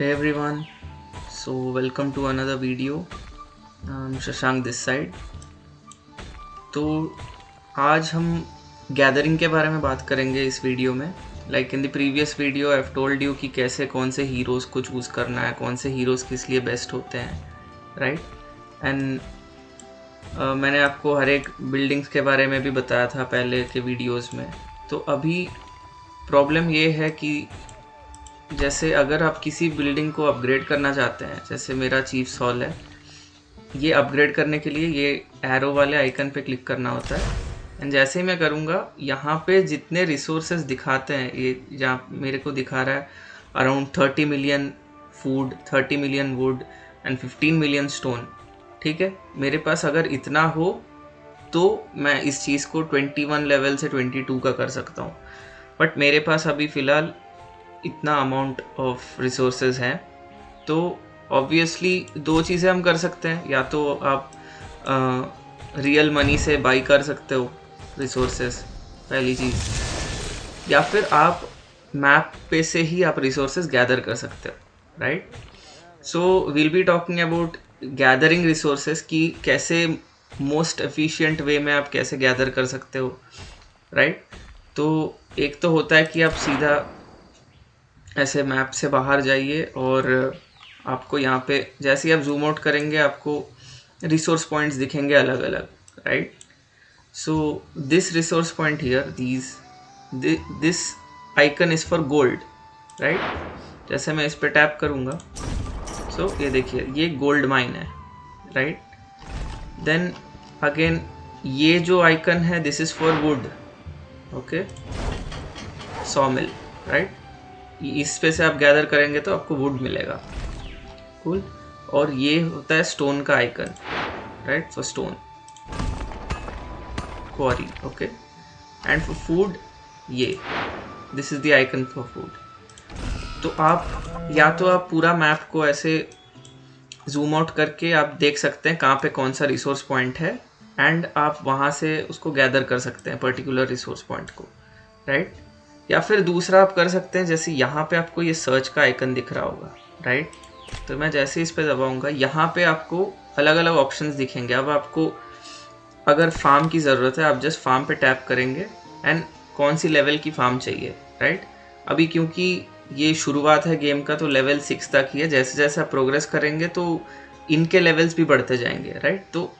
Hey everyone, so welcome to another video. I'm Shashank this side. तो आज हम gathering के बारे में बात करेंगे इस वीडियो में। Like in the previous video I have told you कि कैसे कौन से हीरोज़ को चूज़ करना है, कौन से हीरोज़ किस लिए बेस्ट होते हैं, राइट। एंड मैंने आपको हर एक बिल्डिंग्स के बारे में भी बताया था पहले के वीडियोज़ में। तो अभी प्रॉब्लम ये है कि जैसे अगर आप किसी बिल्डिंग को अपग्रेड करना चाहते हैं, जैसे मेरा चीफ्स हॉल है, ये अपग्रेड करने के लिए ये एरो वाले आइकन पे क्लिक करना होता है। एंड जैसे ही मैं करूँगा, यहाँ पे जितने रिसोर्सेज दिखाते हैं, ये जहाँ मेरे को दिखा रहा है around 30 million food, 30 million would and 15 million stone. ठीक है, मेरे पास अगर इतना हो तो मैं इस चीज़ को 21 लेवल से 22 का कर सकता हूँ। बट मेरे पास अभी फ़िलहाल इतना अमाउंट ऑफ रिसोर्सेज हैं। तो ऑब्वियसली दो चीज़ें हम कर सकते हैं, या तो आप रियल मनी से बाई कर सकते हो रिसोर्सेज, पहली चीज़, या फिर आप मैप पे से ही आप रिसोर्सेज गैदर कर सकते हो, right. So will be talking about gathering resources की कैसे मोस्ट एफिशिएंट वे में आप कैसे गैदर कर सकते हो, राइट। तो एक तो होता है कि आप सीधा ऐसे मैप से बाहर जाइए और आपको यहाँ पे जैसे ही आप जूम आउट करेंगे आपको रिसोर्स पॉइंट्स दिखेंगे अलग अलग, right. So this resource point here, this icon is for gold, right. जैसे मैं इस पर टैप करूँगा, सो ये देखिए ये गोल्ड माइन है, राइट। देन अगेन ये जो आइकन है this is for would, okay, सॉमिल, right. इस पे से आप गैदर करेंगे तो आपको वुड मिलेगा, कूल। और ये होता है स्टोन का icon, right, for stone quarry, okay. And for food ये this is the icon for food. तो आप या तो आप पूरा मैप को ऐसे जूम आउट करके आप देख सकते हैं कहाँ पे कौन सा रिसोर्स पॉइंट है, एंड आप वहाँ से उसको गैदर कर सकते हैं पर्टिकुलर रिसोर्स पॉइंट को, राइट। या फिर दूसरा आप कर सकते हैं, जैसे यहाँ पे आपको ये सर्च का आइकन दिख रहा होगा, राइट। तो मैं जैसे इस पे दबाऊंगा, यहाँ पे आपको अलग अलग ऑप्शंस दिखेंगे। अब आपको अगर फार्म की ज़रूरत है, आप जस्ट फार्म पे टैप करेंगे एंड कौन सी लेवल की फार्म चाहिए, राइट। अभी क्योंकि ये शुरुआत है गेम का तो लेवल 6 तक ही है। जैसे जैसे आप प्रोग्रेस करेंगे तो इनके लेवल्स भी बढ़ते जाएंगे, राइट। तो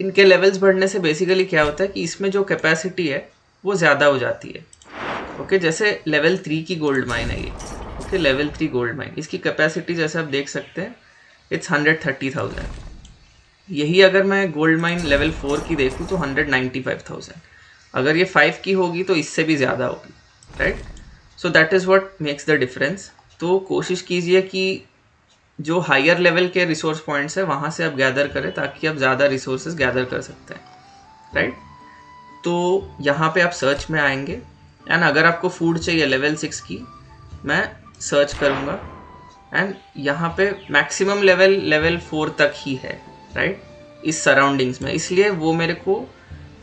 इनके लेवल्स बढ़ने से बेसिकली क्या होता है कि इसमें जो कैपेसिटी है वो ज़्यादा हो जाती है, ओके। जैसे लेवल 3 की गोल्ड माइन है ये, ओके, लेवल 3 गोल्ड माइन, इसकी कैपेसिटी जैसे आप देख सकते हैं इट्स 130,000। यही अगर मैं गोल्ड माइन लेवल 4 की देखूँ तो 195,000। अगर ये 5 की होगी तो इससे भी ज़्यादा होगी, right. So that is what makes the difference. तो कोशिश कीजिए कि जो हायर लेवल के रिसोर्स पॉइंट्स है वहाँ से आप गैदर करें ताकि आप ज़्यादा रिसोर्सेज गैदर कर सकते हैं, राइट। तो यहाँ पे आप सर्च में आएंगे एंड अगर आपको फूड चाहिए लेवल 6 की, मैं सर्च करूँगा एंड यहाँ पे मैक्सिमम लेवल 4 तक ही है, राइट, इस सराउंडिंग्स में। इसलिए वो मेरे को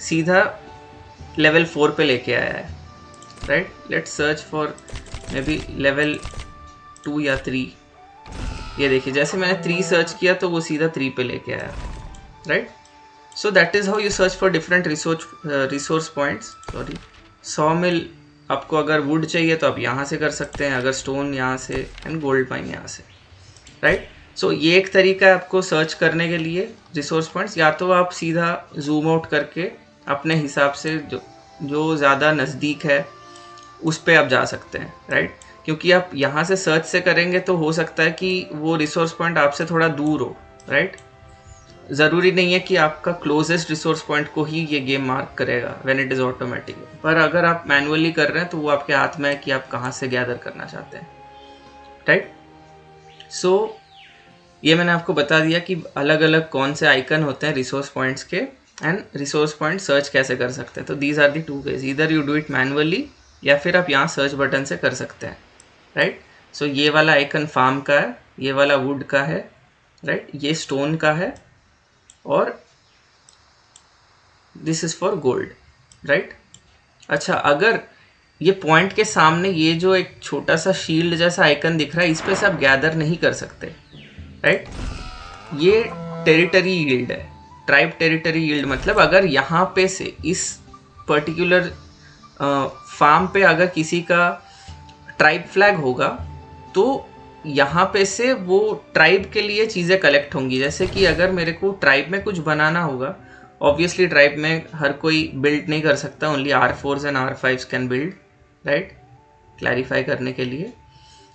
सीधा लेवल 4 पे लेके आया है, right. Let's search for may be level 2 या 3। ये देखिए जैसे मैंने 3 सर्च किया तो वो सीधा 3 पे लेके आया, right. So that is how you search for different resource points. Sorry, सॉमिल, आपको अगर वुड चाहिए तो आप यहाँ से कर सकते हैं, अगर स्टोन यहाँ से, एंड गोल्ड माइन यहाँ से, राइट। सो ये एक तरीका है आपको सर्च करने के लिए रिसोर्स पॉइंट्स। या तो आप सीधा जूम आउट करके अपने हिसाब से जो ज़्यादा नज़दीक है उस पर आप जा सकते हैं, राइट। क्योंकि आप यहाँ से सर्च से करेंगे तो हो सकता है कि वो रिसोर्स पॉइंट आपसे थोड़ा दूर हो, राइट। ज़रूरी नहीं है कि आपका क्लोजेस्ट रिसोर्स पॉइंट को ही ये गेम मार्क करेगा व्हेन इट इज़ ऑटोमेटिक। पर अगर आप मैनुअली कर रहे हैं तो वो आपके हाथ में है कि आप कहाँ से गैदर करना चाहते हैं, राइट। सो ये मैंने आपको बता दिया कि अलग अलग कौन से आइकन होते हैं रिसोर्स पॉइंट्स के, एंड रिसोर्स पॉइंट सर्च कैसे कर सकते हैं। तो दीज आर दी 2 वेज, इधर यू डू इट मैनुअली या फिर आप यहाँ सर्च बटन से कर सकते हैं, राइट। सो ये वाला आइकन फार्म का है, ये वाला वुड का है, राइट, ये स्टोन का है, और this is for gold, right. अच्छा, अगर ये पॉइंट के सामने ये जो एक छोटा सा शील्ड जैसा आइकन दिख रहा है, इस पे से आप गैदर नहीं कर सकते, राइट। ये टेरिटरी यील्ड है, ट्राइब टेरिटरी यील्ड, मतलब अगर यहाँ पे से इस पर्टिकुलर फार्म पे अगर किसी का ट्राइब फ्लैग होगा तो यहाँ पे से वो ट्राइब के लिए चीज़ें कलेक्ट होंगी। जैसे कि अगर मेरे को ट्राइब में कुछ बनाना होगा, ऑब्वियसली ट्राइब में हर कोई बिल्ड नहीं कर सकता, only R4s and R5s can build, right, clarify करने के लिए।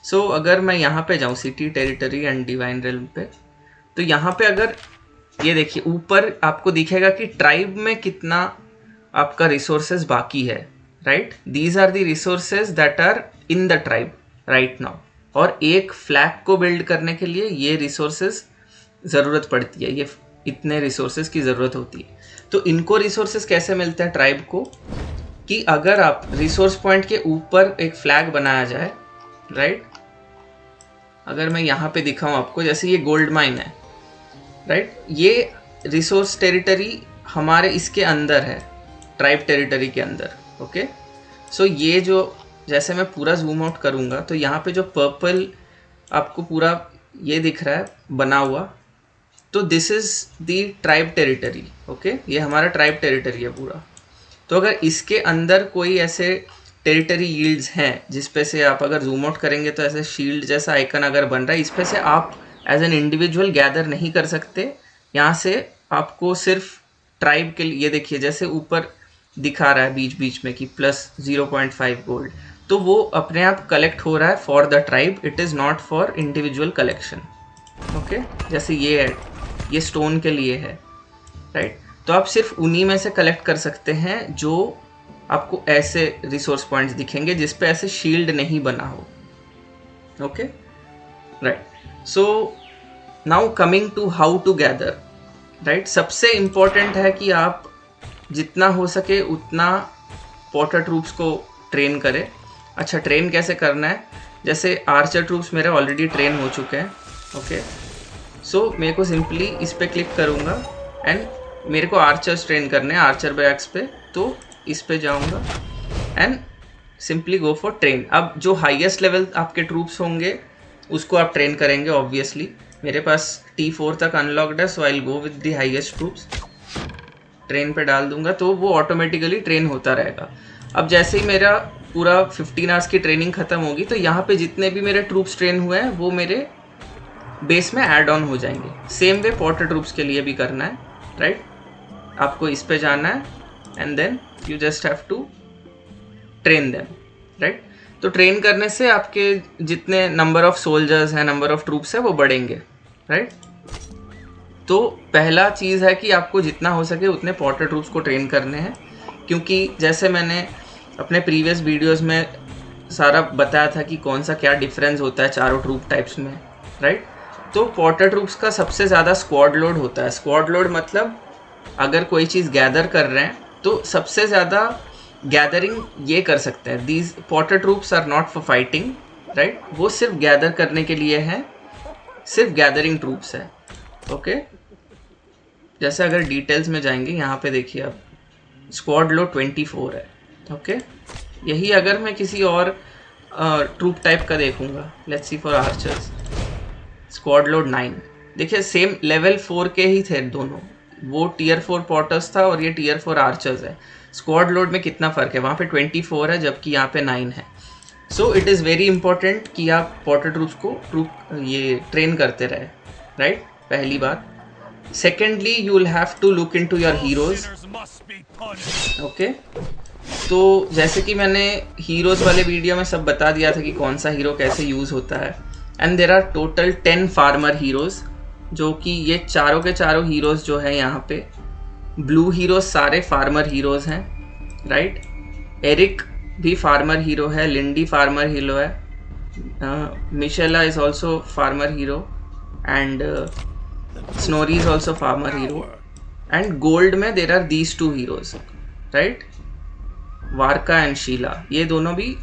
सो अगर मैं यहाँ पे जाऊँ city territory and divine realm पे, तो यहाँ पे अगर ये देखिए ऊपर आपको दिखेगा कि ट्राइब में कितना आपका रिसोर्सेज बाकी है, right. These are the resources that are in the tribe right now. और एक फ्लैग को बिल्ड करने के लिए ये रिसोर्सेज ज़रूरत पड़ती है, ये इतने रिसोर्सेज की ज़रूरत होती है। तो इनको रिसोर्सेज कैसे मिलते हैं ट्राइब को, कि अगर आप रिसोर्स पॉइंट के ऊपर एक फ्लैग बनाया जाए, राइट। अगर मैं यहाँ पे दिखाऊँ आपको, जैसे ये गोल्ड माइन है, राइट, ये रिसोर्स टेरिटरी हमारे इसके अंदर है, ट्राइब टेरिटरी के अंदर, ओके। सो ये जो, जैसे मैं पूरा जूम आउट करूँगा तो यहाँ पे जो पर्पल आपको पूरा ये दिख रहा है बना हुआ, तो this is the tribe territory, okay. ये हमारा ट्राइब टेरिटरी है पूरा। तो अगर इसके अंदर कोई ऐसे टेरिटरी यील्ड्स हैं जिस पे से आप अगर जूम आउट करेंगे तो ऐसे शील्ड जैसा आइकन अगर बन रहा है, इस पे से आप एज एन इंडिविजुअल गैदर नहीं कर सकते। यहाँ से आपको सिर्फ ट्राइब के लिए, ये देखिए जैसे ऊपर दिखा रहा है बीच बीच में कि प्लस 0.5 गोल्ड, तो वो अपने आप कलेक्ट हो रहा है for the tribe, it is not for individual collection, okay. जैसे ये है, ये स्टोन के लिए है, राइट। तो आप सिर्फ उन्हीं में से कलेक्ट कर सकते हैं जो आपको ऐसे रिसोर्स पॉइंट्स दिखेंगे जिस पे ऐसे शील्ड नहीं बना हो, okay, right. So now coming to how to gather, right. सबसे इम्पोर्टेंट है कि आप जितना हो सके उतना पॉटर ट्रूप्स को ट्रेन करें। अच्छा, ट्रेन कैसे करना है, जैसे आर्चर ट्रूप्स मेरे ऑलरेडी ट्रेन हो चुके हैं, ओके। सो मेरे को सिंपली इस पे क्लिक करूँगा एंड मेरे को आर्चर्स ट्रेन करने हैं, आर्चर बैग्स पे, तो इस पे जाऊँगा and simply go for train. अब जो हाईएस्ट लेवल आपके ट्रूप्स होंगे उसको आप ट्रेन करेंगे ऑब्वियसली। मेरे पास T4 तक अनलॉक्ड है, so I will go with the highest troops. Train पे डाल दूंगा तो वो ऑटोमेटिकली ट्रेन होता रहेगा। अब जैसे ही मेरा पूरा 15 आवर्स की ट्रेनिंग ख़त्म होगी तो यहाँ पे जितने भी मेरे ट्रूप्स ट्रेन हुए हैं वो मेरे बेस में ऐड ऑन हो जाएंगे। सेम वे पॉटर ट्रूप्स के लिए भी करना है, राइट। आपको इस पे जाना है and then you just have to train them, right. तो ट्रेन करने से आपके जितने नंबर ऑफ सोल्जर्स हैं, नंबर ऑफ ट्रूप्स है, वो बढ़ेंगे, राइट। तो पहला चीज़ है कि आपको जितना हो सके उतने पॉटर ट्रूप्स को ट्रेन करने हैं, क्योंकि जैसे मैंने अपने प्रीवियस वीडियोस में सारा बताया था कि कौन सा क्या डिफरेंस होता है चारों ट्रूप टाइप्स में, राइट। तो पॉटर ट्रूप्स का सबसे ज़्यादा स्क्वाड लोड होता है। स्क्वाड लोड मतलब अगर कोई चीज़ गैदर कर रहे हैं तो सबसे ज़्यादा गैदरिंग ये कर सकते हैं। These potter troops are not for fighting, right. वो सिर्फ गैदर करने के लिए हैं, सिर्फ गैदरिंग ट्रूप्स है, ओके। जैसे अगर डिटेल्स में जाएंगे, यहाँ पे देखिए आप स्क्वाड लोड 24 है, ओके। यही अगर मैं किसी और ट्रूप टाइप का देखूंगा, let's see for archers, squad load 9, देखिए सेम लेवल 4 के ही थे दोनों। वो टियर 4 पॉटर्स था और ये टियर 4 आर्चर्स है। स्क्वाड लोड में कितना फ़र्क है, वहाँ पे 24 है जबकि यहाँ पे 9 है। So it is very important कि आप पॉटर ट्रूप्स को ये ट्रेन करते रहे, राइट, पहली बात। Secondly you will have to look into your heroes, okay. तो जैसे कि मैंने हीरोज़ वाले वीडियो में सब बता दिया था कि कौन सा हीरो कैसे यूज़ होता है। And there are total 10 farmer heroes, जो कि ये चारों के चारों हीरोज़ जो है यहाँ पे ब्लू हीरोज़ सारे फार्मर हीरोज़ हैं, राइट। एरिक भी फार्मर हीरो है, लिंडी फार्मर हीरो है, Michela is also farmer hero and Snorri is also farmer hero. And gold में there are these 2 heroes, right, Varka and Sheila, ये दोनों भी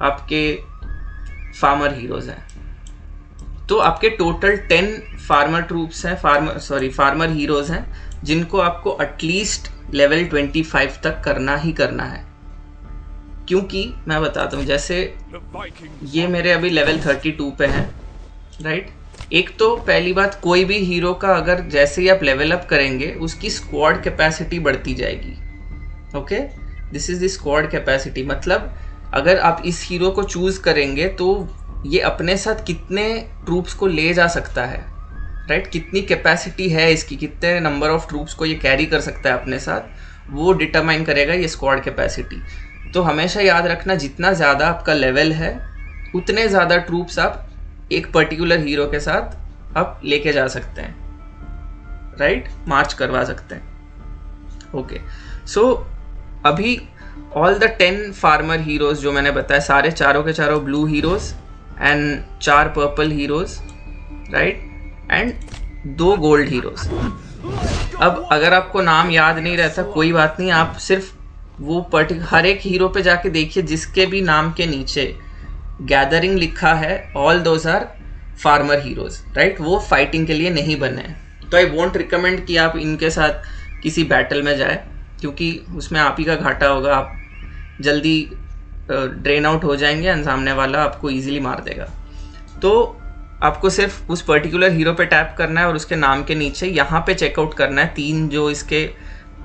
आपके फार्मर हीरोज़ हैं। तो आपके टोटल 10 फार्मर ट्रूप्स हैं, फार्मर हीरोज़ हैं, जिनको आपको एटलीस्ट लेवल 25 तक करना ही करना है, क्योंकि मैं बताता हूँ, जैसे ये मेरे अभी लेवल 32 पे हैं, राइट। एक तो पहली बात, कोई भी हीरो का अगर जैसे ही आप लेवल अप करेंगे उसकी स्क्वाड कैपेसिटी बढ़ती जाएगी। Okay, this is the squad capacity. मतलब अगर आप इस हीरो को चूज करेंगे तो ये अपने साथ कितने ट्रूप्स को ले जा सकता है, राइट, कितनी कैपेसिटी है इसकी, कितने नंबर ऑफ ट्रूप्स को ये कैरी कर सकता है अपने साथ, वो डिटरमाइन करेगा ये स्क्वाड कैपेसिटी। तो हमेशा याद रखना, जितना ज़्यादा आपका लेवल है उतने ज़्यादा ट्रूप्स आप एक पर्टिकुलर हीरो के साथ आप लेके जा सकते हैं, राइट, मार्च करवा सकते हैं। ओके, सो अभी ऑल द 10 फार्मर हीरोज जो मैंने बताया, सारे चारों के चारों blue heroes and 4 purple heroes, right, and 2 gold heroes. अब अगर आपको नाम याद नहीं रहता कोई बात नहीं, आप सिर्फ वो हर एक हीरो पे जाके देखिए जिसके भी नाम के नीचे गैदरिंग लिखा है, all those are farmer heroes, right, वो फाइटिंग के लिए नहीं बने हैं। तो आई वोंट रिकमेंड कि आप इनके साथ किसी बैटल में जाए, क्योंकि उसमें आप ही का घाटा होगा, आप जल्दी ड्रेन आउट हो जाएंगे एंड सामने वाला आपको ईजिली मार देगा। तो आपको सिर्फ उस पर्टिकुलर हीरो पे टैप करना है और उसके नाम के नीचे यहाँ पे चेकआउट करना है 3 जो इसके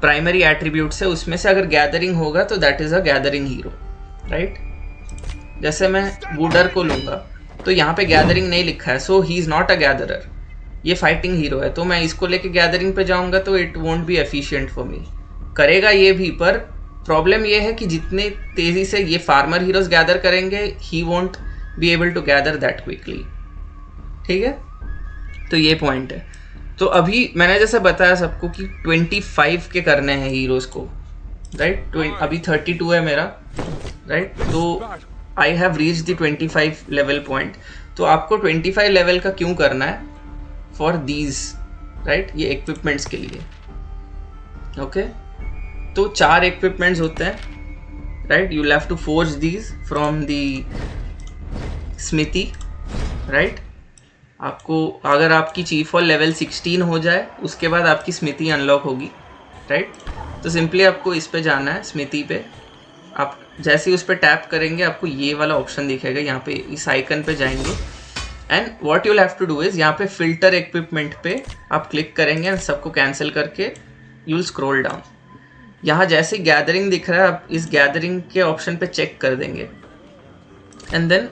प्राइमरी एट्रीब्यूट्स है, उसमें से अगर गैदरिंग होगा तो that is a gathering hero, right. जैसे मैं वुडर को लूँगा तो यहाँ पे गैदरिंग नहीं लिखा है, so he is not a gatherer, ये फाइटिंग हीरो है। तो मैं इसको लेके गैदरिंग पे जाऊँगा तो it won't be efficient for me. करेगा ये भी, पर प्रॉब्लम ये है कि जितने तेज़ी से ये फार्मर हीरोज गैदर करेंगे he won't be able to gather that quickly, ठीक है। तो ये पॉइंट है। तो अभी मैंने जैसे बताया सबको कि 25 के करने हैं हीरोज को, राइट। अभी 32 है मेरा, राइट। तो I have reach the 25 level point. तो आपको 25 लेवल का क्यों करना है? फॉर दीज, राइट, ये इक्विपमेंट्स के लिए। ओके, तो 4 इक्विपमेंट्स होते हैं, right. You have to forge these from the smithy, right. आपको अगर आपकी चीफ हॉल लेवल 16 हो जाए उसके बाद आपकी स्मिथी अनलॉक होगी, राइट। तो सिंपली आपको इस पे जाना है, स्मिथी पे। आप जैसे ही उस पर टैप करेंगे आपको ये वाला ऑप्शन दिखेगा, यहाँ पे इस आइकन पे जाएंगे and what you have to do is यहाँ पे फिल्टर इक्विपमेंट पे आप क्लिक करेंगे एंड सबको कैंसिल करके यू विल स्क्रॉल डाउन। यहाँ जैसे गैदरिंग दिख रहा है आप इस गैदरिंग के ऑप्शन पे चेक कर देंगे and then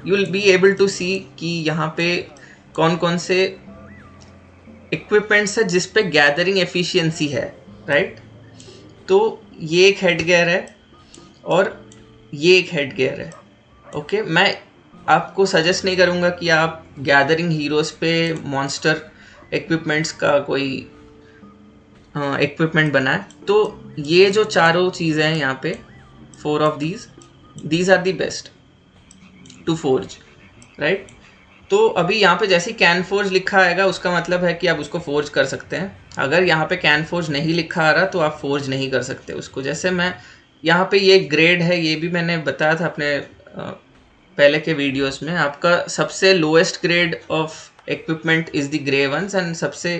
you will be able to see कि यहाँ पे कौन कौन से इक्विपमेंट्स है जिस पे गैदरिंग एफिशिएंसी है, राइट। तो ये एक हेड गियर है और ये एक हेड गियर है। ओके, मैं आपको सजेस्ट नहीं करूँगा कि आप गैदरिंग हीरोज़ पे मॉन्स्टर इक्विपमेंट्स का कोई इक्विपमेंट बनाए। तो ये जो चारों चीज़ें हैं यहाँ पे, 4 of these are the best to forge, right. तो अभी यहाँ पे जैसे कैन फोर्ज लिखा आएगा उसका मतलब है कि आप उसको फोर्ज कर सकते हैं। अगर यहाँ पे कैन फोर्ज नहीं लिखा आ रहा तो आप फोर्ज नहीं कर सकते उसको। जैसे मैं यहाँ पे ये ग्रेड है, ये भी मैंने बताया था अपने पहले के वीडियोस में। आपका सबसे lowest grade of equipment is the grey ones and सबसे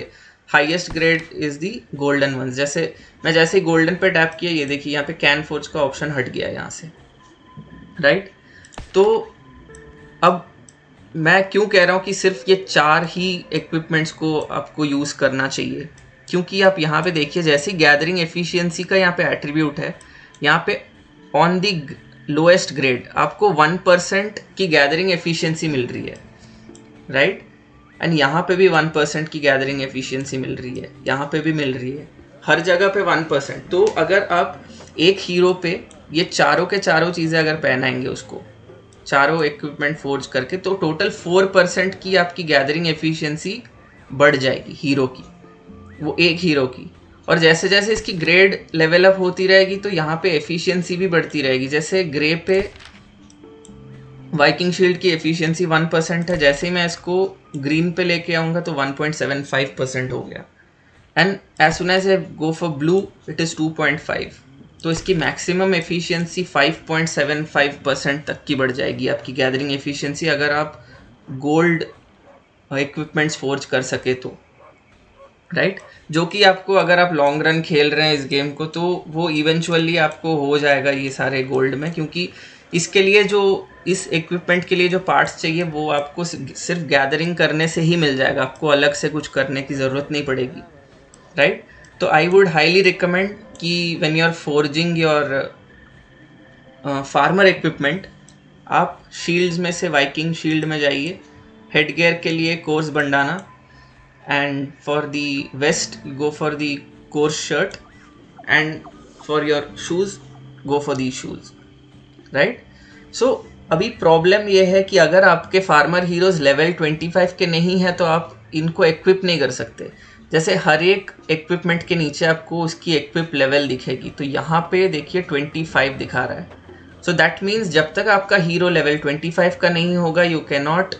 highest grade is the golden ones. जैसे मैं जैसे गोल्डन पे टैप किया, ये देखिए यहाँ पे कैन फोर्ज का ऑप्शन हट गया यहाँ से, राइट। तो अब मैं क्यों कह रहा हूँ कि सिर्फ ये 4 ही इक्विपमेंट्स को आपको यूज़ करना चाहिए, क्योंकि आप यहाँ पे देखिए जैसे गैदरिंग एफिशिएंसी का यहाँ पे एट्रीब्यूट है, यहाँ पे ऑन दी लोएस्ट ग्रेड आपको 1% की गैदरिंग एफिशिएंसी मिल रही है, राइट। एंड यहाँ पे भी 1% की गैदरिंग एफिशिएंसी मिल रही है, यहाँ पे भी मिल रही है, हर जगह पे 1%। तो अगर आप एक हीरो पे ये चारों के चारों चीज़ें अगर पहनाएंगे उसको, चारों इक्विपमेंट फोर्ज करके, तो टोटल 4% की आपकी गैदरिंग एफिशिएंसी बढ़ जाएगी हीरो की, वो एक हीरो की। और जैसे जैसे इसकी ग्रेड लेवल अप होती रहेगी तो यहाँ पे एफिशिएंसी भी बढ़ती रहेगी। जैसे ग्रे पे वाइकिंग शील्ड की एफिशिएंसी 1% है, जैसे ही मैं इसको ग्रीन पे लेके आऊँगा तो 1.75% हो गया। And as soon as I go for blue it is 2.5। तो इसकी मैक्सिमम एफिशिएंसी 5.75% तक की बढ़ जाएगी आपकी गैदरिंग एफिशिएंसी, अगर आप गोल्ड इक्विपमेंट्स फोर्ज कर सके तो, राइट, जो कि आपको अगर आप लॉन्ग रन खेल रहे हैं इस गेम को तो वो इवेंचुअली आपको हो जाएगा ये सारे गोल्ड में, क्योंकि इसके लिए जो इस इक्विपमेंट के लिए जो पार्ट्स चाहिए वो आपको सिर्फ गैदरिंग करने से ही मिल जाएगा, आपको अलग से कुछ करने की ज़रूरत नहीं पड़ेगी, राइट। तो आई वुड हाईली रिकमेंड कि when you are forging your farmer equipment, आप शील्ड्स में से वाइकिंग शील्ड में जाइए, हेड गियर के लिए course bandana, and for the vest go for the coarse shirt, and for your shoes go for these shoes, right? So अभी problem ये है कि अगर आपके फार्मर हीरोज लेवल 25 के नहीं है तो आप इनको इक्विप नहीं कर सकते। जैसे हर एक इक्विपमेंट के नीचे आपको उसकी इक्विप लेवल दिखेगी, तो यहाँ पे देखिए 25 दिखा रहा है। सो दैट मीन्स जब तक आपका हीरो लेवल 25 का नहीं होगा you cannot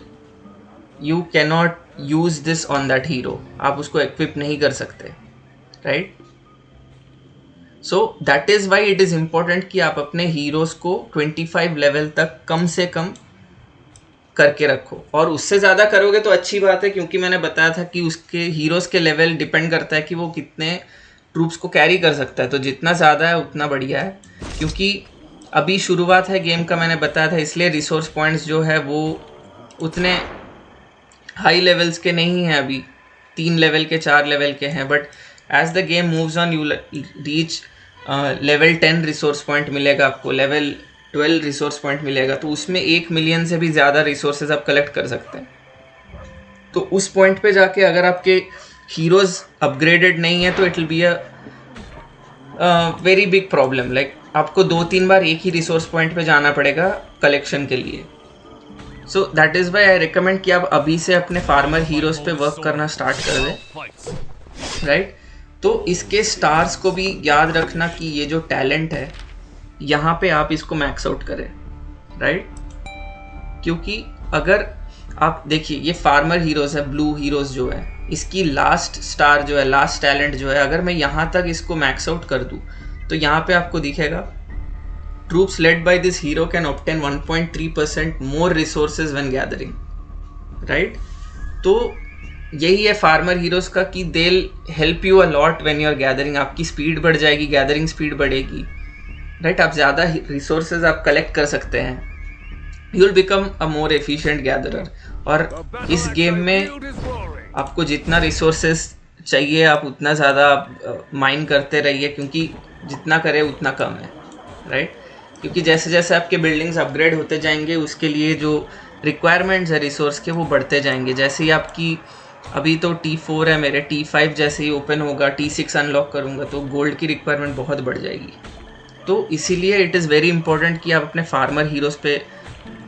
use this on that hero, आप उसको इक्विप नहीं कर सकते, right. So that is why it is important कि आप अपने हीरोज को 25 लेवल तक कम से कम करके रखो, और उससे ज़्यादा करोगे तो अच्छी बात है, क्योंकि मैंने बताया था कि उसके हीरोज के लेवल डिपेंड करता है कि वो कितने ट्रूप्स को कैरी कर सकता है, तो जितना ज़्यादा है उतना बढ़िया है, क्योंकि अभी शुरुआत है गेम का, मैंने बताया था, इसलिए रिसोर्स पॉइंट्स जो है वो उतने हाई लेवल्स के नहीं हैं, अभी 3 लेवल के 4 लेवल के हैं, but as the game moves on you reach level 10 resource point मिलेगा आपको, लेवल 12 रिसोर्स पॉइंट मिलेगा, तो उसमें 1 मिलियन से भी ज़्यादा रिसोर्सेज आप कलेक्ट कर सकते हैं। तो उस पॉइंट पे जाके अगर आपके हीरोज़ अपग्रेडेड नहीं है तो it will be a very big problem, like आपको 2-3 बार एक ही रिसोर्स पॉइंट पे जाना पड़ेगा कलेक्शन के लिए। So that is why I recommend कि आप अभी से अपने फार्मर हीरोज़ पे वर्क करना स्टार्ट कर दें, राइट। तो इसके स्टार्स को भी याद रखना कि ये जो टैलेंट है यहाँ पे आप इसको मैक्स आउट करें, राइट, क्योंकि अगर आप देखिए ये फार्मर हीरोज़ है, ब्लू हीरोज़ जो है, इसकी लास्ट स्टार जो है, लास्ट टैलेंट जो है, अगर मैं यहाँ तक इसको मैक्स आउट कर दूँ तो यहाँ पे आपको दिखेगा Troops led by this hero can obtain 1.3% more resources when gathering, right? तो यही है फार्मर हीरोज का कि they'll help you a lot when you are gathering, आपकी स्पीड बढ़ जाएगी, गैदरिंग स्पीड बढ़ेगी, राइट, आप ज़्यादा रिसोर्सेज आप कलेक्ट कर सकते हैं, you will become a more efficient gatherer। और इस गेम में आपको जितना रिसोर्सेज चाहिए आप उतना ज़्यादा माइन करते रहिए, क्योंकि जितना करें उतना कम है, राइट, क्योंकि जैसे जैसे आपके बिल्डिंग्स अपग्रेड होते जाएंगे उसके लिए जो रिक्वायरमेंट्स है रिसोर्स के वो बढ़ते जाएंगे। जैसे ही आपकी अभी तो T4 है मेरे, T5 जैसे ही ओपन होगा, T6 अनलॉक करूँगा तो गोल्ड की रिक्वायरमेंट बहुत बढ़ जाएगी। तो इसीलिए इट इज़ वेरी इंपॉर्टेंट कि आप अपने फार्मर हीरोज़ पे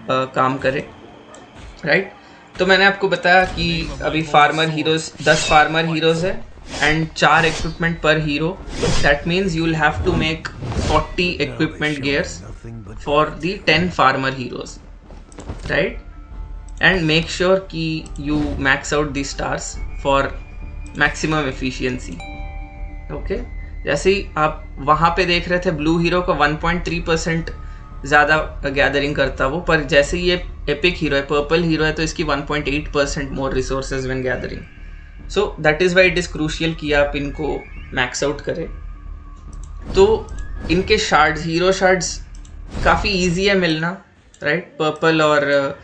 काम करें, राइट। तो मैंने आपको बताया कि अभी फार्मर हीरोज़ 10 फार्मर हीरोज़ है and 4 equipment per hero, that means you will have to make 40 equipment gears for the 10 farmer heroes, right, and make sure कि you max out the stars for maximum efficiency, okay। जैसे ही आप वहाँ पे देख रहे थे blue hero का 1.3% ज़्यादा गैदरिंग करता वो, पर जैसे ये एपिक हीरो है, पर्पल हीरो है, तो इसकी 1.8% more resources when gathering. So that is why it is crucial कि आप इनको मैक्स आउट करें। तो इनके शार्ड्स, हीरो शार्ड्स काफ़ी इजी है मिलना, राइट, पर्पल और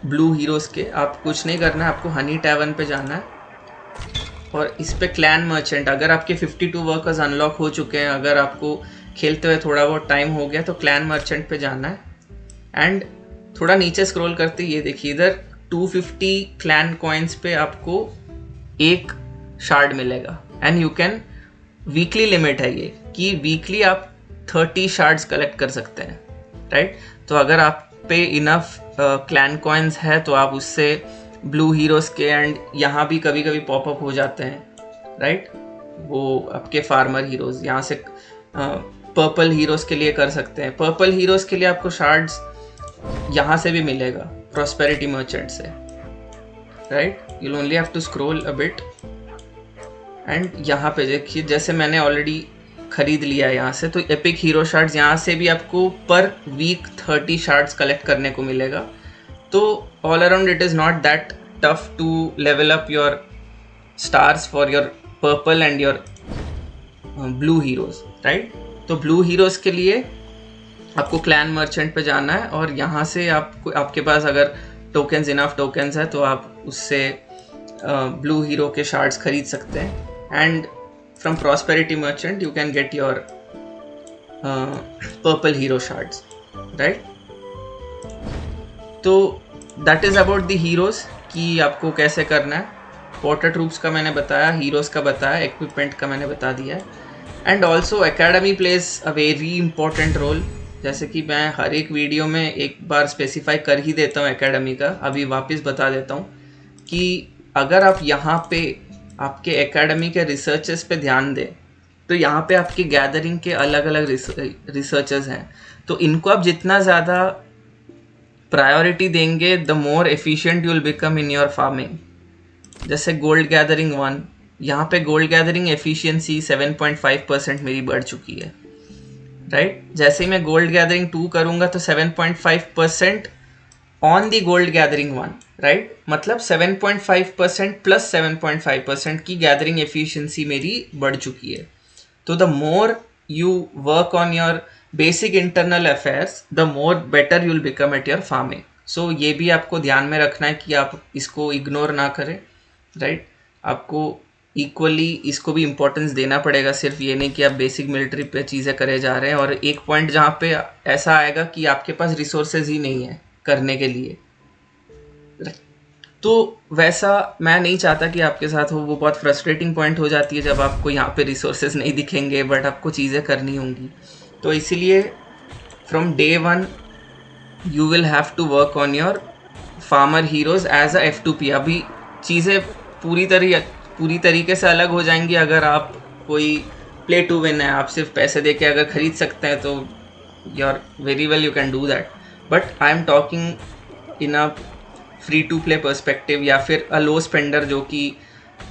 ब्लू हीरोज़ के। आप कुछ नहीं करना है, आपको हनी टैवन पे जाना है और इस पे क्लैन मर्चेंट, अगर आपके 52 वर्कर्स अनलॉक हो चुके हैं, अगर आपको खेलते हुए थोड़ा बहुत टाइम हो गया तो क्लैन मर्चेंट पे जाना है एंड थोड़ा नीचे स्क्रॉल करते ये देखिए इधर 250 क्लैन कॉइन्स पे आपको एक शार्ड मिलेगा and you can, weekly limit है ये कि वीकली आप 30 शार्ड्स कलेक्ट कर सकते हैं, राइट। तो अगर आप पे इनफ क्लैन कॉइन्स है तो आप उससे ब्लू हीरोज़ के एंड यहाँ भी कभी कभी पॉपअप हो जाते हैं, राइट, वो आपके फार्मर हीरोज़ यहाँ से पर्पल हीरोज़ के लिए कर सकते हैं। पर्पल हीरोज़ के लिए आपको शार्ड्स यहाँ से भी मिलेगा, प्रॉस्पेरिटी मर्चेंट से, right. you'll only have to scroll a bit and यहाँ पे देखिए जैसे मैंने ऑलरेडी ख़रीद लिया है यहाँ से, तो एपिक हीरो शार्ड्स यहाँ से भी आपको पर वीक 30 शार्ड्स कलेक्ट करने को मिलेगा। तो all around it is not that tough to level up your stars for your purple and your blue heroes, right. तो ब्लू हीरोज के लिए आपको क्लैन मर्चेंट पे जाना है और यहाँ से आपके पास अगर टोकन्स, इनफ टोकन्स है तो आप उससे ब्लू हीरो के शार्ड्स खरीद सकते हैं। And from prosperity merchant you can get your purple hero shards, right. तो that is about the heroes कि आपको कैसे करना है। वॉटर ट्रूप्स का मैंने बताया, हीरोज़ का बताया, इक्विपमेंट का मैंने बता दिया है। And also academy plays a very important role, जैसे कि मैं हर एक वीडियो में एक बार स्पेसिफाई कर ही देता हूँ एकेडमी का, अभी वापस बता देता हूँ कि अगर आप यहाँ पे आपके एकेडमी के रिसर्चेस पे ध्यान दें तो यहाँ पे आपकी गैदरिंग के अलग अलग रिसर्चेस हैं, तो इनको आप जितना ज़्यादा प्रायोरिटी देंगे the more efficient you will become in your farming. जैसे गोल्ड गैदरिंग 1, यहाँ पे गोल्ड गैदरिंग एफिशिएंसी 7.5% मेरी बढ़ चुकी है, राइट। जैसे ही मैं गोल्ड गैदरिंग 2 करूँगा तो 7.5% on the gold gathering 1, right. मतलब 7.5% प्लस 7.5% की गैदरिंग एफिशिएंसी मेरी बढ़ चुकी है। तो the more you work on your basic internal affairs, the more better you'll become at your farming. So ये भी आपको ध्यान में रखना है कि आप इसको इग्नोर ना करें, राइट। आपको इक्वली इसको भी इम्पोर्टेंस देना पड़ेगा, सिर्फ ये नहीं कि आप बेसिक मिलिट्री पे चीज़ें करे जा रहे हैं और एक पॉइंट जहाँ पे ऐसा आएगा कि आपके पास रिसोर्सेज ही नहीं है करने के लिए, तो वैसा मैं नहीं चाहता कि आपके साथ हो। वो बहुत फ्रस्ट्रेटिंग पॉइंट हो जाती है जब आपको यहाँ पे रिसोर्सेज नहीं दिखेंगे बट आपको चीज़ें करनी होंगी। तो इसीलिए from day 1 you will have to work on your farmer heroes as a F2P। अभी चीज़ें पूरी तरीके से अलग हो जाएंगी अगर आप कोई प्ले टू विन है, आप सिर्फ पैसे दे के अगर ख़रीद सकते हैं तो you're very well you can do that. But I am talking in a free to play perspective या फिर अ लो स्पेंडर जो कि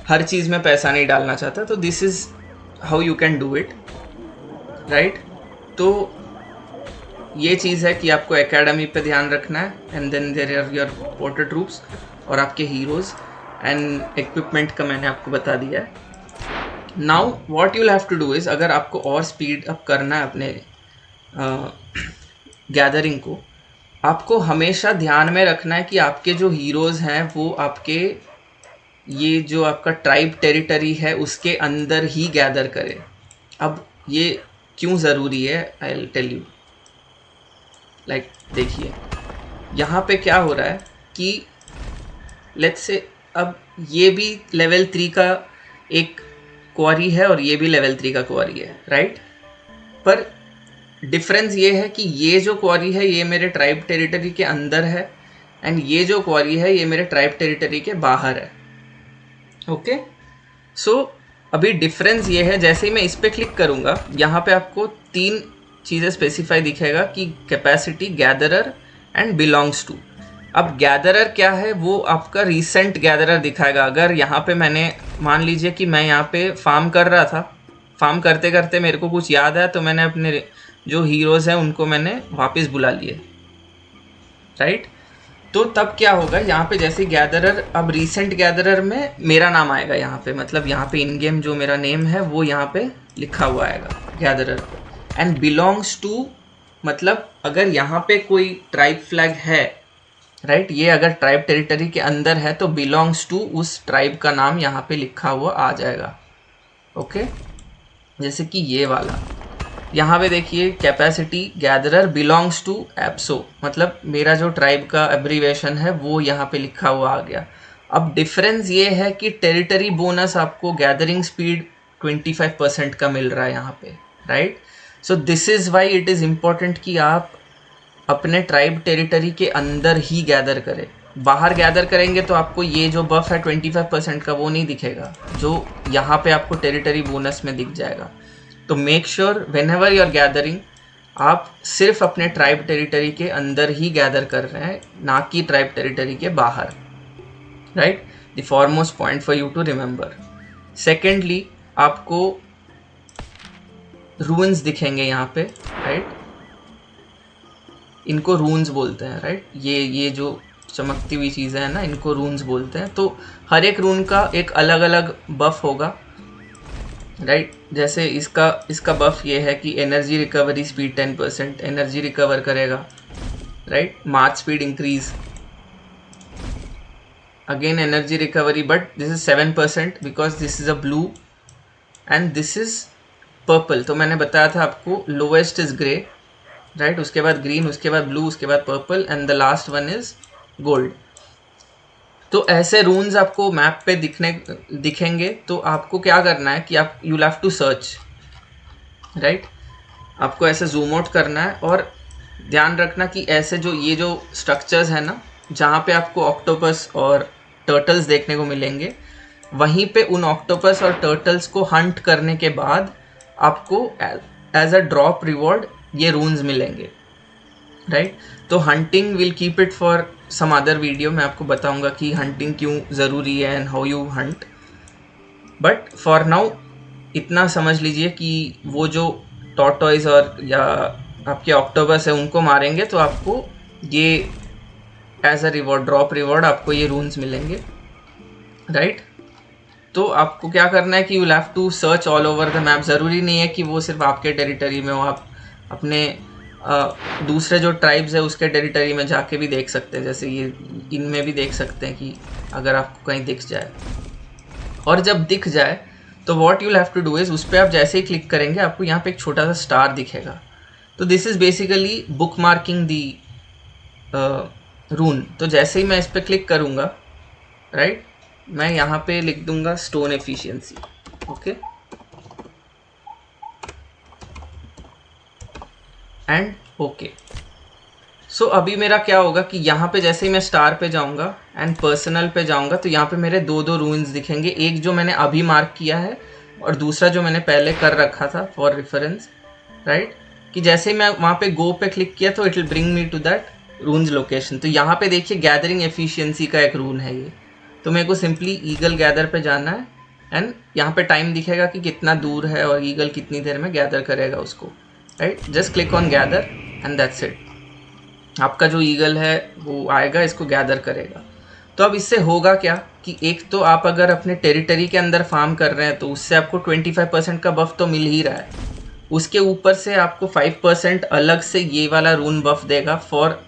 हर चीज़ में पैसा नहीं डालना चाहता, तो this is how you can do it, right. तो ये चीज़ है कि आपको एकेडमी पे ध्यान रखना है and then there are your water troops और आपके हीरोज़ एंड इक्विपमेंट का मैंने आपको बता दिया है। Now what you'll have to do is, अगर आपको और स्पीड अप करना है अपने गैदरिंग को, आपको हमेशा ध्यान में रखना है कि आपके जो हीरोज़ हैं वो आपके ये जो आपका ट्राइब टेरिटरी है उसके अंदर ही गैदर करें। अब ये क्यों ज़रूरी है, I will tell you. Like देखिए यहाँ पे क्या हो रहा है कि लेट्स से अब ये भी लेवल 3 का एक क्वारी है और ये भी लेवल 3 का क्वारी है, राइट। पर डिफरेंस ये है कि ये जो क्वारी है ये मेरे ट्राइब टेरिटरी के अंदर है एंड ये जो क्वारी है ये मेरे ट्राइब टेरिटरी के बाहर है, ओके। सो अभी डिफरेंस ये है, जैसे ही मैं इस पर क्लिक करूँगा यहाँ पे आपको 3 चीज़ें स्पेसिफाई दिखेगा कि capacity, gatherer and belongs to. अब गैदरर क्या है वो आपका रिसेंट गैदरर दिखाएगा। अगर यहाँ पे मैंने मान लीजिए कि मैं यहाँ पे फार्म कर रहा था, फार्म करते करते मेरे को कुछ याद है तो मैंने अपने जो हीरोज़ हैं उनको मैंने वापस बुला लिए, राइट। तो तब क्या होगा यहाँ पे, जैसे गैदरर, अब रीसेंट गैदरर में मेरा नाम आएगा यहाँ पे, मतलब यहाँ पे इन गेम जो मेरा नेम है वो यहाँ पे लिखा हुआ आएगा गैदरर। एंड बिलोंग्स टू मतलब अगर यहाँ पे कोई ट्राइब फ्लैग है, राइट, ये अगर ट्राइब टेरिटरी के अंदर है तो बिलोंग्स टू उस ट्राइब का नाम यहाँ पे लिखा हुआ आ जाएगा, ओके। जैसे कि ये वाला यहाँ पे देखिए कैपेसिटी गैदरर बिलोंग्स टू एप्सो, मतलब मेरा जो ट्राइब का एब्रीवेशन है वो यहाँ पे लिखा हुआ आ गया। अब डिफरेंस ये है कि टेरिटरी बोनस आपको गैदरिंग स्पीड 25% का मिल रहा है यहाँ पे, right. So this is why it is important कि आप अपने ट्राइब टेरिटरी के अंदर ही गैदर करें। बाहर गैदर करेंगे तो आपको ये जो बफ है 25% का वो नहीं दिखेगा, जो यहाँ पे आपको टेरिटरी बोनस में दिख जाएगा। तो make sure whenever you are gathering आप सिर्फ अपने ट्राइब टेरिटरी के अंदर ही गैदर कर रहे हैं, ना कि ट्राइब टेरिटरी के बाहर, राइट। The foremost point for you to remember. Secondly आपको रून्स दिखेंगे यहाँ पे, राइट। इनको रून्स बोलते हैं, राइट। ये जो चमकती हुई चीज़ें हैं ना, इनको रून्स बोलते हैं। तो हर एक रून का एक अलग अलग बफ होगा राइट। जैसे इसका बफ ये है कि energy recovery speed 10%, energy recover करेगा, right. March speed increase, again energy recovery, but this is 7% because this is a blue and this is purple. तो मैंने बताया था आपको लोवेस्ट इज ग्रे, राइट, उसके बाद ग्रीन, उसके बाद ब्लू, उसके बाद purple and the last one is gold. तो ऐसे रून्स आपको मैप पे दिखेंगे। तो आपको क्या करना है कि आप you have to search, right. आपको ऐसे जूम आउट करना है और ध्यान रखना कि ऐसे ये जो स्ट्रक्चर्स है ना, जहाँ पे आपको ऑक्टोपस और टर्टल्स देखने को मिलेंगे, वहीं पे उन ऑक्टोपस और टर्टल्स को हंट करने के बाद आपको एज अ ड्रॉप रिवॉर्ड ये रून्स मिलेंगे, राइट। तो hunting will keep it for some other video, मैं आपको बताऊंगा कि हंटिंग क्यों ज़रूरी है and how you hunt. But for now इतना समझ लीजिए कि वो जो टॉर्टॉइज और या आपके ऑक्टोपस है उनको मारेंगे तो आपको ये as a reward, drop reward, आपको ये रून्स मिलेंगे, राइट। तो आपको क्या करना है कि you have to search all over the map. ज़रूरी नहीं है कि वो सिर्फ आपके टेरिटरी में हो, आप अपने दूसरे जो ट्राइब्स है उसके टेरिटरी में जाके भी देख सकते हैं। जैसे ये इनमें भी देख सकते हैं कि अगर आपको कहीं दिख जाए, और जब दिख जाए तो what you have to do is, उस पर आप जैसे ही क्लिक करेंगे आपको यहाँ पे एक छोटा सा स्टार दिखेगा। तो this is basically bookmarking the rune. तो जैसे ही मैं इस पर क्लिक करूँगा, राइट, मैं यहाँ पे लिख दूंगा stone efficiency, okay, and okay. So अभी मेरा क्या होगा कि यहाँ पे जैसे ही मैं स्टार पे जाऊँगा एंड पर्सनल पे जाऊँगा तो यहाँ पे मेरे दो रून्स दिखेंगे, एक जो मैंने अभी मार्क किया है और दूसरा जो मैंने पहले कर रखा था फॉर रेफरेंस, राइट। कि जैसे ही मैं वहाँ पे गो पे क्लिक किया तो it will bring me to that runes location. तो यहाँ पे देखिए गैदरिंग एफिशिएंसी का एक रून है ये। तो मेरे को सिंपली ईगल गैदर पे जाना है एंड यहाँ पे टाइम दिखेगा कि कितना दूर है और ईगल कितनी देर में गैदर करेगा उसको, right. Just click on gather and that's it. आपका जो ईगल है वो आएगा, इसको गैदर करेगा। तो अब इससे होगा क्या कि एक तो आप अगर अपने टेरिटरी के अंदर फार्म कर रहे हैं तो उससे आपको 25% का बफ तो मिल ही रहा है, उसके ऊपर से आपको 5% अलग से ये वाला रून बफ देगा for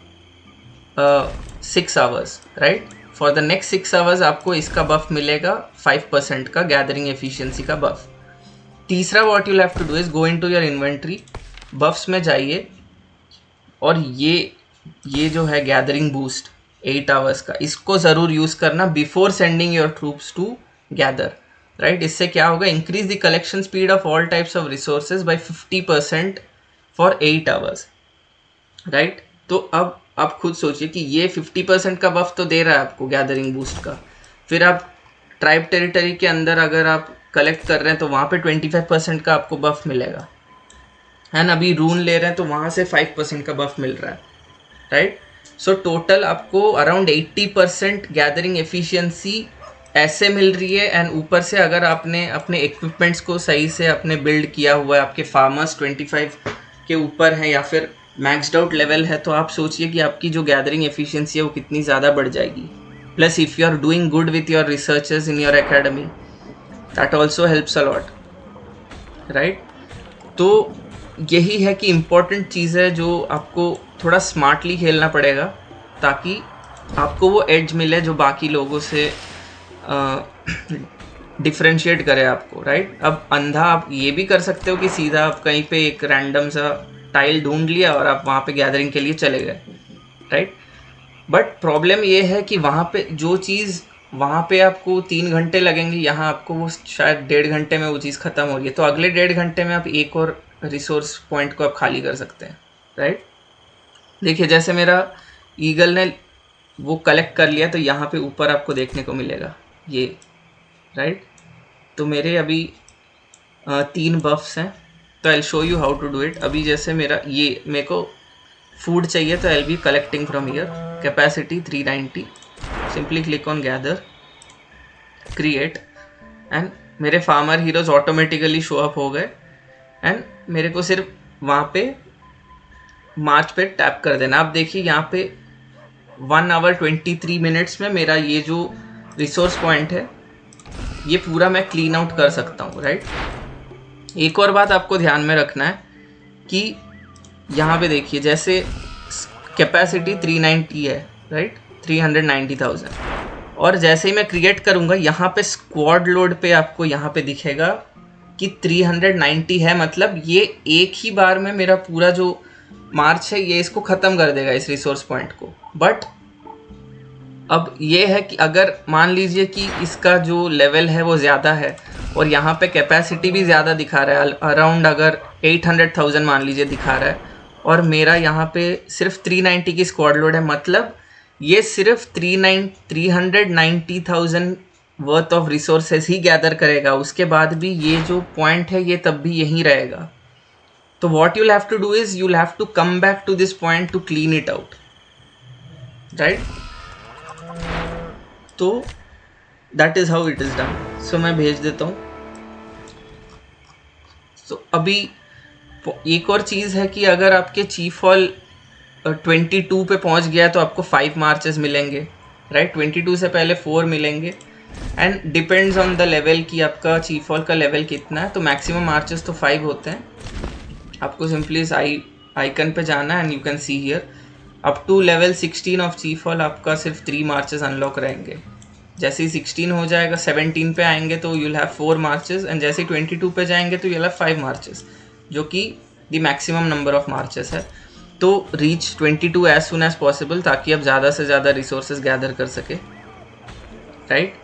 6 hours, right. For the next 6 hours आपको इसका बफ मिलेगा 5% का गैदरिंग एफिशिएंसी का बफ। तीसरा what you have to do is go into your inventory, buffs में जाइए और ये जो है गैदरिंग बूस्ट 8 आवर्स का, इसको ज़रूर यूज़ करना before sending your troops to gather, right. इससे क्या होगा, increase the collection speed of all types of resources by 50% for 8 hours, right. तो अब आप खुद सोचिए कि ये 50% का बफ तो दे रहा है आपको गैदरिंग बूस्ट का, फिर आप ट्राइब टेरिटरी के अंदर अगर आप कलेक्ट कर रहे हैं तो वहाँ पे 25% का आपको बफ मिलेगा, एंड अभी रून ले रहे हैं तो वहाँ से 5% का बफ मिल रहा है, राइट। सो टोटल आपको अराउंड 80% गैदरिंग एफिशिएंसी ऐसे मिल रही है। एंड ऊपर से अगर आपने अपने इक्विपमेंट्स को सही से अपने बिल्ड किया हुआ है, आपके फार्मर्स 25 के ऊपर हैं या फिर मैक्सड आउट लेवल है, तो आप सोचिए कि आपकी जो गैदरिंग एफिशिएंसी है वो कितनी ज़्यादा बढ़ जाएगी। Plus if you are doing good with your researchers in your academy, that also helps a lot, right. तो यही है कि इम्पॉर्टेंट चीज़ है जो आपको थोड़ा स्मार्टली खेलना पड़ेगा ताकि आपको वो एज मिले जो बाकी लोगों से डिफ्रेंशिएट करे आपको, राइट। अब अंधा आप ये भी कर सकते हो कि सीधा आप कहीं पे एक रैंडम सा टाइल ढूंढ लिया और आप वहाँ पे गैदरिंग के लिए चले गए, राइट। बट प्रॉब्लम ये है कि वहाँ पे जो चीज़ वहाँ पे आपको 3 घंटे लगेंगे, यहाँ आपको वो शायद 1.5 घंटे में वो चीज़ ख़त्म हो रही है। तो अगले 1.5 घंटे में आप एक और रिसोर्स पॉइंट को आप खाली कर सकते हैं, राइट। देखिए जैसे मेरा ईगल ने वो कलेक्ट कर लिया तो यहाँ पे ऊपर आपको देखने को मिलेगा ये, राइट। तो मेरे अभी 3 बफ्स हैं, तो I show you how to do it. अभी जैसे मेरा ये मेरे को फूड चाहिए तो I be collecting from here, capacity 390, simply click on gather, create, and मेरे farmer heroes automatically show up हो गए। एंड मेरे को सिर्फ वहाँ पे मार्च पे टैप कर देना। आप देखिए यहाँ पे 1 आवर 23 मिनट्स में मेरा ये जो रिसोर्स पॉइंट है ये पूरा मैं क्लीन आउट कर सकता हूँ, राइट। एक और बात आपको ध्यान में रखना है कि यहाँ पे देखिए, जैसे कैपेसिटी 390 है, राइट, 390,000, और जैसे ही मैं क्रिएट करूँगा यहाँ पे स्क्वाड लोड पे आपको यहाँ पे दिखेगा कि 390 है, मतलब ये एक ही बार में मेरा पूरा जो मार्च है ये इसको ख़त्म कर देगा, इस रिसोर्स पॉइंट को। बट अब ये है कि अगर मान लीजिए कि इसका जो लेवल है वो ज़्यादा है और यहाँ पे कैपेसिटी भी ज़्यादा दिखा रहा है, अराउंड अगर 800,000 मान लीजिए दिखा रहा है, और मेरा यहाँ पे सिर्फ 390 की स्क्वाड लोड है, मतलब ये सिर्फ 390,000 worth of resources he gather करेगा, उसके बाद भी ये जो पॉइंट है ये तब भी यहीं रहेगा। तो what you'll have to do is you'll have to come back to this point to clean it out, right. तो that is how it is done. So मैं भेज देता हूँ। तो अभी एक और चीज़ है कि अगर आपके चीफ हॉल 22 पे पहुंच गया तो आपको 5 मार्चेस मिलेंगे, राइट। 22 से पहले 4 मिलेंगे, and depends on the level कि आपका चीफ हॉल का लेवल कितना है। तो मैक्सिमम मार्चेस तो 5 होते हैं। आपको सिंपली इस आइकन पे जाना है and you can see here up to level 16 of chief hall आपका सिर्फ 3 मार्चेस अनलॉक रहेंगे। जैसे ही 16 हो जाएगा, 17 पे आएंगे तो यूल हैव 4 मार्चेस, एंड जैसे ही 22 पे जाएंगे तो यूल हैव 5 मार्चेस, जो कि the maximum number of marches है। तो reach 22 as soon as possible, ताकि आप ज़्यादा से ज़्यादा रिसोर्सेज गैदर कर सके, राइट।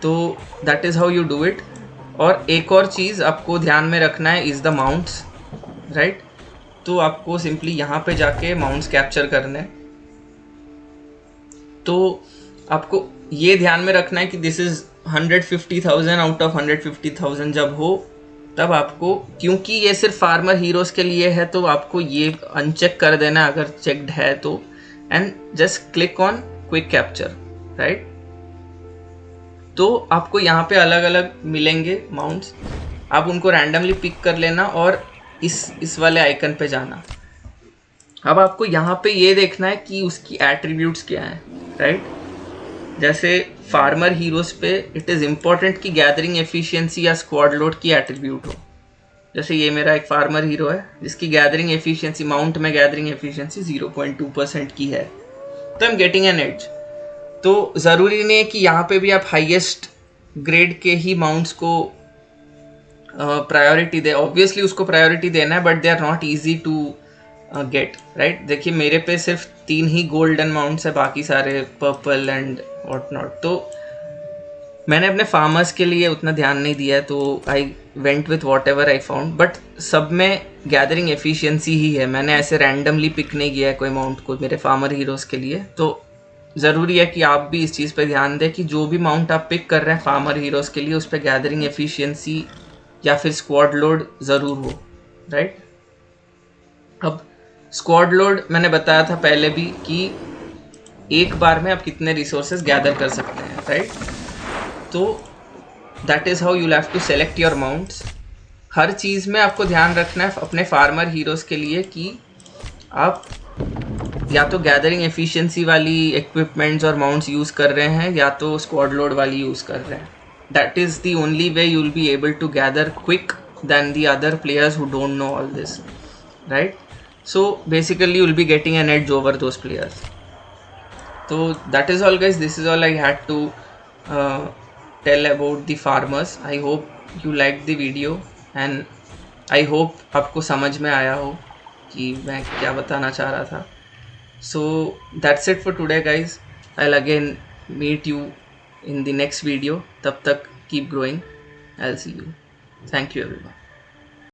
तो that is how you do it. और एक और चीज़ आपको ध्यान में रखना है इज़ द माउंट्स, राइट। तो आपको सिंपली यहाँ पे जाके माउंट्स कैप्चर करने हैं। तो आपको ये ध्यान में रखना है कि दिस इज़ 150,000 आउट ऑफ 150,000 जब हो तब आपको, क्योंकि ये सिर्फ फार्मर हीरोज़ के लिए है, तो आपको ये अनचेक कर देना अगर चेक्ड है तो, and just click on quick capture, right. तो आपको यहाँ पे अलग अलग मिलेंगे माउंट्स, आप उनको रैंडमली पिक कर लेना और इस वाले आइकन पे जाना। अब आपको यहाँ पे ये देखना है कि उसकी एट्रीब्यूट्स क्या हैं, राइट। जैसे फार्मर हीरोज़ पे इट इज़ इम्पॉर्टेंट कि गैदरिंग एफिशिएंसी या स्क्वाड लोड की एट्रीब्यूट हो। जैसे ये मेरा एक फार्मर हीरो है जिसकी गैदरिंग एफिशिएंसी, माउंट में गैदरिंग एफिशिएंसी 0.2% की है, तो I am getting an edge. तो ज़रूरी नहीं है कि यहाँ पे भी आप हाईएस्ट ग्रेड के ही माउंट्स को प्रायोरिटी दे, ऑब्वियसली उसको प्रायोरिटी देना है, but they are not easy to get, right. देखिए मेरे पे सिर्फ 3 ही गोल्डन माउंट्स है, बाकी सारे पर्पल एंड व्हाट नॉट। तो मैंने अपने फार्मर्स के लिए उतना ध्यान नहीं दिया है, तो I went with what ever I found, but सब में गैदरिंग एफिशिएंसी ही है। मैंने ऐसे रैंडमली पिक नहीं किया है कोई माउंट को मेरे फार्मर हीरोज़ के लिए। तो ज़रूरी है कि आप भी इस चीज़ पे ध्यान दें कि जो भी माउंट आप पिक कर रहे हैं फार्मर हीरोज़ के लिए, उस पर गैदरिंग एफिशिएंसी या फिर स्क्वाड लोड ज़रूर हो, राइट। अब स्क्वाड लोड मैंने बताया था पहले भी कि एक बार में आप कितने रिसोर्सेज गैदर कर सकते हैं, राइट। तो that is how you'll have to select your mounts. हर चीज़ में आपको ध्यान रखना है अपने फार्मर हीरोज़ के लिए कि आप या तो गैदरिंग एफिशिएंसी वाली इक्विपमेंट्स और माउंट्स यूज़ कर रहे हैं या तो स्क्वाड लोड वाली यूज़ कर रहे हैं। That is the only way you will be able to gather quick than the other players who don't know all this, right? So basically you will be getting an edge over those players. So that is all guys, this is all I had to tell about the farmers. I hope you liked the video and I hope आपको समझ में आया हो कि मैं क्या बताना चाह रहा था। So that's it for today guys. I'll again meet you in the next video. Tab tak keep growing. I'll see you. Thank you everyone.